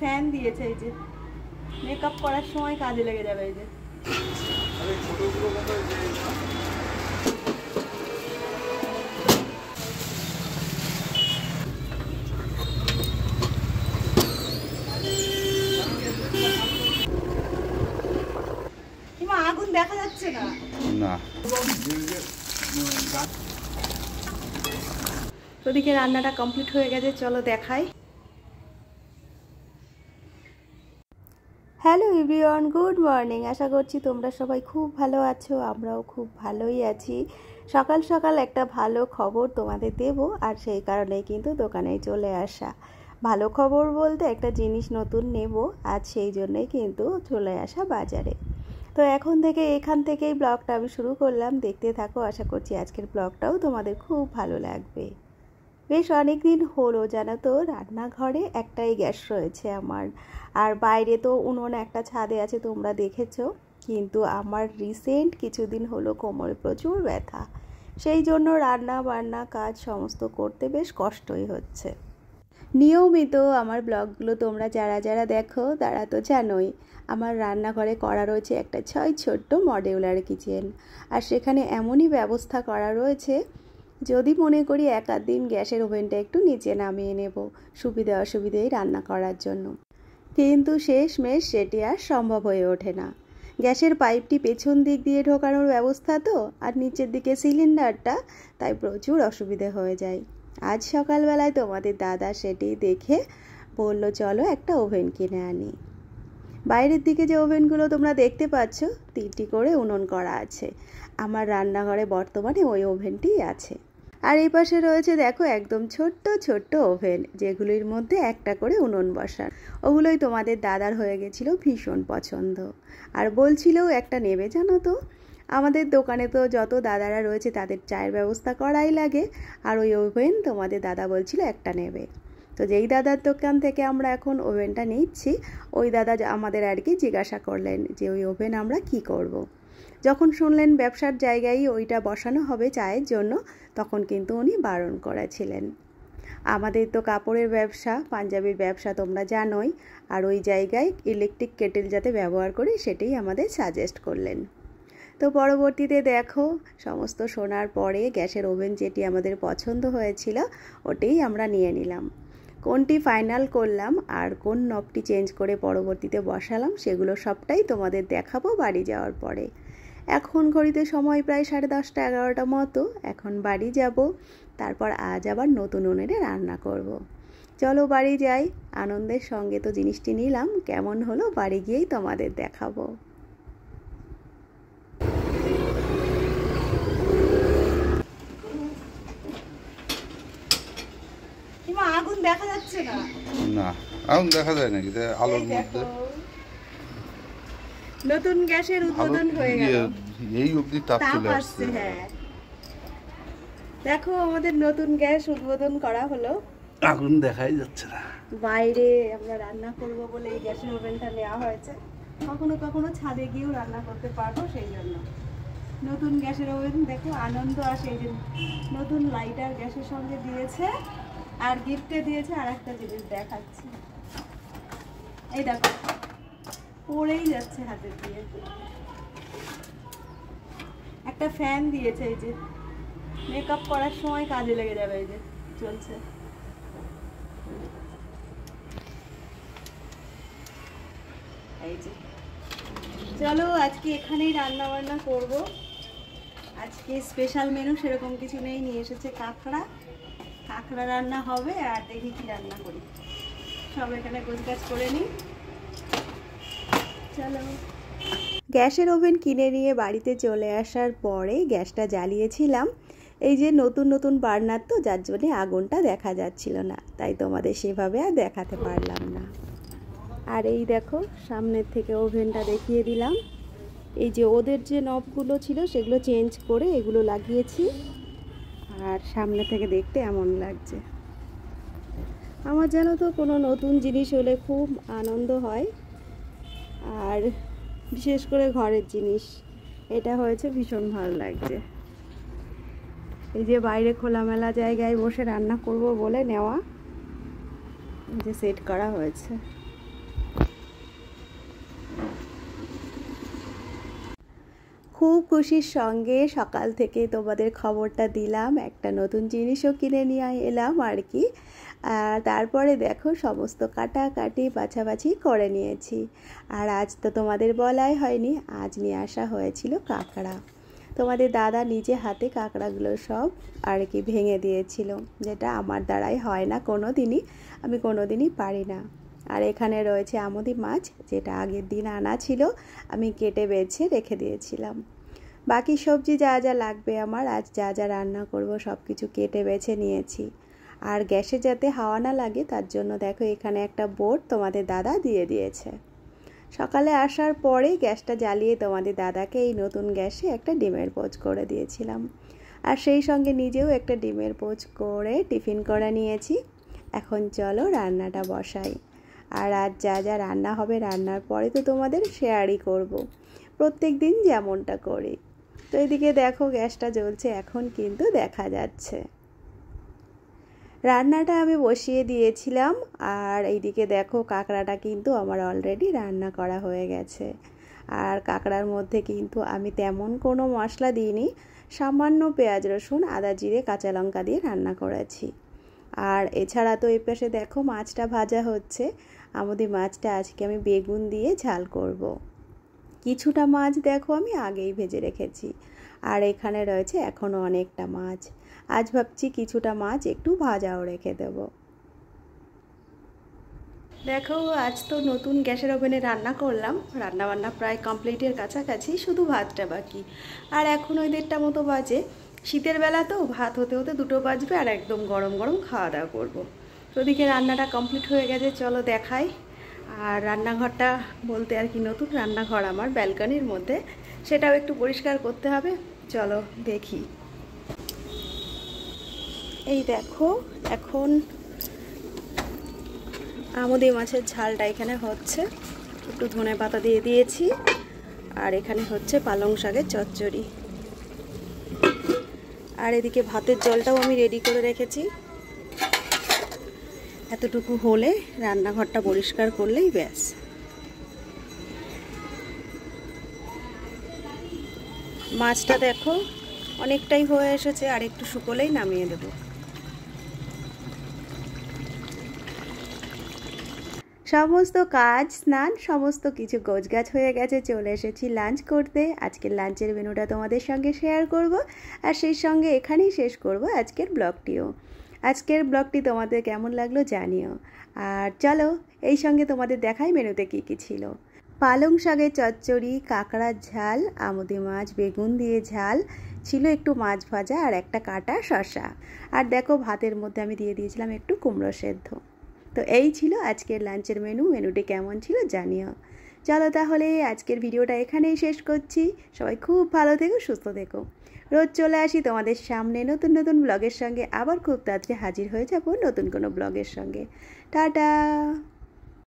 Fan দিয়েছে, এই যে মেকআপ করার সময় কাজে লেগে যাবে। এই যে আগুন দেখা যাচ্ছে না। ওদিকে রান্নাটা কমপ্লিট হয়ে গেছে, চলো দেখাই। Hello everyone, good morning. আশা করছি তোমরা সবাই খুব ভালো আছো, আমরাও খুব ভালোই আছি। সকাল সকাল একটা ভালো খবর তোমাদের দেব, আর সেই কারণেই কিন্তু দোকানে চলে আসা। ভালো খবর বলতে একটা জিনিস নতুন নেব, আজ সেই জন্যই কিন্তু চলে আসা বাজারে। তো এখন থেকে এখান থেকেই ব্লগটা আমি শুরু করলাম, দেখতে থাকো। আশা করছি আজকের ব্লগটাও তোমাদের খুব ভালো লাগবে। বেশ অনেক দিন হলো জানো তো, রান্নাঘরে একটাই গ্যাস রয়েছে আমার, আর বাইরে তো উনুন একটা ছাদে আছে তোমরা দেখেছো। কিন্তু আমার রিসেন্ট কিছুদিন হলো কোমরে প্রচুর ব্যথা, সেই জন্য রান্না বান্না কাজ সমস্ত করতে বেশ কষ্টই হচ্ছে। নিয়মিত আমার ব্লগগুলো তোমরা যারা যারা দেখো তারা তো জানোই, আমার রান্নাঘরে করা রয়েছে একটা ছোট্ট মডিউলার কিচেন। আর সেখানে এমনই ব্যবস্থা করা রয়েছে, যদি মনে করি এক আধ দিন গ্যাসের ওভেনটা একটু নিচে নামিয়ে নেব সুবিধা অসুবিধেই রান্না করার জন্য, কিন্তু শেষমেশ সেটি আর সম্ভব হয়ে ওঠে না। গ্যাসের পাইপটি পেছন দিক দিয়ে ঢোকানোর ব্যবস্থা তো, আর নিচের দিকে সিলিন্ডারটা, তাই প্রচুর অসুবিধে হয়ে যায়। আজ সকালবেলায় তোমাদের দাদা সেটি দেখে বলল চলো একটা ওভেন কিনে আনি। বাইরের দিকে যে ওভেনগুলো তোমরা দেখতে পাচ্ছ, 3টি করে উনুন করা আছে। আমার রান্নাঘরে বর্তমানে ওই ওভেনটিই আছে। আর এই পাশে রয়েছে দেখো একদম ছোট্ট ওভেন, যেগুলির মধ্যে একটা করে উনুন বসান। ওগুলোই তোমাদের দাদার হয়ে গেছিল ভীষণ পছন্দ, আর বলছিলও একটা নেবে জানো তো। আমাদের দোকানে তো যত দাদারা রয়েছে তাদের চায়ের ব্যবস্থা করাই লাগে, আর ওই ওভেন তোমাদের দাদা বলছিল একটা নেবে। তো যেই দাদার দোকান থেকে আমরা এখন ওভেনটা নিচ্ছি, ওই দাদা আমাদের আর কি জিজ্ঞাসা করলেন যে ওই ওভেন আমরা কি করব। যখন শুনলেন ব্যবসার জায়গায় ওইটা বসানো হবে চায়ের জন্য, তখন কিন্তু উনি বারণ করেছিলেন। আমাদের তো কাপড়ের ব্যবসা, পাঞ্জাবির ব্যবসা তোমরা জানোই, আর ওই জায়গায় ইলেকট্রিক কেটেল যাতে ব্যবহার করি সেটাই আমাদের সাজেস্ট করলেন। তো পরবর্তীতে দেখো সমস্ত শোনার পরে গ্যাসের ওভেন যেটি আমাদের পছন্দ হয়েছিল ওটাই আমরা নিয়ে নিলাম। কোনটি ফাইনাল করলাম আর কোন নবটি চেঞ্জ করে পরবর্তীতে বসালাম সেগুলো সবটাই তোমাদের দেখাবো বাড়ি যাওয়ার পরে। এখন ঘড়িতে সময় প্রায় 10:30 11টা মতো, এখন বাড়ি যাব, তারপর আজ আবার নতুন উনুনে রান্না করব। চলো বাড়ি যাই। আনন্দের সঙ্গে তো জিনিসটি নিলাম, কেমন হলো বাড়ি গিয়েই তোমাদের দেখাবো। আগুন দেখা যাচ্ছে না। না আগুন দেখা যায় নাকি আলোর মধ্যে? নতুন গ্যাসের উদ্বোধন হয়ে গেল, এই অবধি তাপ চলে আসছে। হ্যাঁ দেখো আমাদের নতুন গ্যাস উদ্বোধন করা হলো। আগুন দেখাই যাচ্ছে না। বাইরে আমরা রান্না করব বলে এই গ্যাসের ওভেনটা নেওয়া হয়েছে, কখনো কখনো ছাদে গিয়েও রান্না করতে পারবো, সেই জন্য নতুন গ্যাসের ওভেন। দেখো আনন্দ আসে, এই যে নতুন লাইটার গ্যাসের সঙ্গে দিয়েছে, আর গিফটে দিয়েছে আর একটা জিনিস দেখাচ্ছি। এই দেখো পড়েই যাচ্ছে হাতে দিয়ে, একটা ফ্যান দিয়েছে, এই যে মেকআপ করার সময় কাজে লেগে যাবে। এই যে চলছে, এই যে চলো আজকে এখানেই রান্না বান্না করব। আজকে স্পেশাল মেনু সেরকম কিছু নেই, নিয়ে এসেছে কাঁকড়া রান্না হবে, আর দেখি কি রান্না করি। সব এখানে গোছগাছ করে নিই, চলো। গ্যাসের ওভেন কিনে নিয়ে বাড়িতে চলে আসার পরে গ্যাসটা জ্বালিয়েছিলাম। এই যে নতুন বার্নার তো, যার জন্যে আগুনটা দেখা যাচ্ছিল না, তাই তোমাদের সেভাবে আর দেখাতে পারলাম না। আর এই দেখো সামনের থেকে ওভেনটা দেখিয়ে দিলাম। এই যে ওদের যে নবগুলো ছিল সেগুলো চেঞ্জ করে এগুলো লাগিয়েছি, আর সামনে থেকে দেখতে এমন লাগছে। আমার জানো তো কোনো নতুন জিনিস হলে খুব আনন্দ হয়, আর বিশেষ করে ঘরের জিনিস, এটা হয়েছে ভীষণ ভালো লাগছে। এই যে বাইরে খোলামেলা জায়গায় বসে রান্না করব বলে নেওয়া, যে সেট করা হয়েছে। খুব খুশির সঙ্গে সকাল থেকে তোমাদের খবরটা দিলাম, একটা নতুন জিনিসও কিনে নিয়ে এলাম আর কি। আর তারপরে দেখো সমস্ত কাটাকাটি বাছাবাছি করে নিয়েছি। আর আজ তো তোমাদের বলাই হয়নি, আজ নিয়ে আসা হয়েছিল কাঁকড়া। তোমাদের দাদা নিজে হাতে কাঁকড়াগুলো সব আর কি ভেঙে দিয়েছিল, যেটা আমার দ্বারাই হয় না কোনো দিনই, আমি কোনো দিনই পারি না। আর এখানে রয়েছে আমুদি মাছ, যেটা আগের দিন আনা ছিল, আমি কেটে বেছে রেখে দিয়েছিলাম। বাকি সবজি যা যা লাগবে আমার, আজ যা যা রান্না করব সব কিছু কেটে বেছে নিয়েছি। আর গ্যাসে যাতে হাওয়া না লাগে তার জন্য দেখো এখানে একটা বোর্ড তোমাদের দাদা দিয়ে দিয়েছে। সকালে আসার পরে গ্যাসটা জ্বালিয়ে তোমাদের দাদাকে এই নতুন গ্যাসে একটা ডিমের পোচ করে দিয়েছিলাম। আর সেই সঙ্গে নিজেও একটা ডিমের পোচ করে টিফিন করে নিয়েছি। এখন চলো রান্নাটা বসাই। আর আজ যা যা রান্না হবে রান্নার পরে তো তোমাদের শেয়ারই করব, প্রত্যেক দিন যেমনটা করি। তো এদিকে দেখো গ্যাসটা জ্বলছে, এখন কিন্তু দেখা যাচ্ছে। রান্নাটা আমি বসিয়ে দিয়েছিলাম। আর এইদিকে দেখো কাঁকড়াটা কিন্তু আমার অলরেডি রান্না করা হয়ে গেছে। আর কাঁকড়ার মধ্যে কিন্তু আমি তেমন কোনো মশলা দিইনি, সামান্য পেঁয়াজ রসুন আদা জিরে কাঁচা লঙ্কা দিয়ে রান্না করেছি। আর এছাড়া তো এই পাশে দেখো মাছটা ভাজা হচ্ছে। আমাদের মাছটা আজকে আমি বেগুন দিয়ে ঝাল করব। কিছুটা মাছ দেখো আমি আগেই ভেজে রেখেছি। আর এখানে রয়েছে এখনও অনেকটা মাছ, আজ ভাবছি কিছুটা মাছ একটু ভাজাও রেখে দেব। দেখো আজ তো নতুন গ্যাসের ওভেনে রান্না করলাম, রান্নাবান্না প্রায় কমপ্লিটের কাছাকাছি, শুধু ভাতটা বাকি। আর এখন ওই 1:30 মতো বাজে, শীতের বেলা তো ভাত হতে হতে 2টো বাজবে, আর একদম গরম গরম খাওয়া দাওয়া করবো। তো ওদিকে রান্নাটা কমপ্লিট হয়ে গেছে, চলো দেখাই। আর রান্নাঘরটা বলতে আর কি নতুন রান্নাঘর আমার ব্যালকনির মধ্যে, সেটাও একটু পরিষ্কার করতে হবে, চলো দেখি। এই দেখো এখন আমুদি মাছের ঝালটা এখানে হচ্ছে, একটু ধনে পাতা দিয়ে দিয়েছি। আর এখানে হচ্ছে পালং শাকের চচ্চড়ি। আর এদিকে ভাতের জলটাও আমি রেডি করে রেখেছি। এতটুকু হলে রান্নাঘরটা পরিষ্কার করলেই ব্যাস। মাছটা দেখো অনেকটাই হয়ে এসেছে, আর একটু শুকোলেই নামিয়ে দেব। সমস্ত কাজ স্নান সমস্ত কিছু গোছগাছ হয়ে গেছে, চলে এসেছি লাঞ্চ করতে। আজকের লাঞ্চের মেনুটা তোমাদের সঙ্গে শেয়ার করব, আর সেই সঙ্গে এখানেই শেষ করব আজকের ব্লগটিও। আজকের ব্লগটি তোমাদের কেমন লাগলো জানিও। আর চলো এই সঙ্গে তোমাদের দেখাই মেনুতে কী কী ছিল। পালং শাকের চচ্চড়ি, কাঁকড়ার ঝাল, আমুদি মাছ বেগুন দিয়ে ঝাল ছিল, একটু মাছ ভাজা আর একটা কাটা শসা। আর দেখো ভাতের মধ্যে আমি দিয়ে দিয়েছিলাম একটু কুমড়ো সেদ্ধ। তো এই ছিল আজকের লাঞ্চের মেনু। মেনুটি কেমন ছিল জানিও। চলো তাহলে আজকের ভিডিওটা এখানেই শেষ করছি। সবাই খুব ভালো থেকো, সুস্থ থেকো। রোজ চলে আসি তোমাদের সামনে নতুন নতুন ব্লগের সঙ্গে, আবার খুব তাড়াতাড়ি হাজির হয়ে যাবো নতুন কোনো ব্লগের সঙ্গে। টাটা।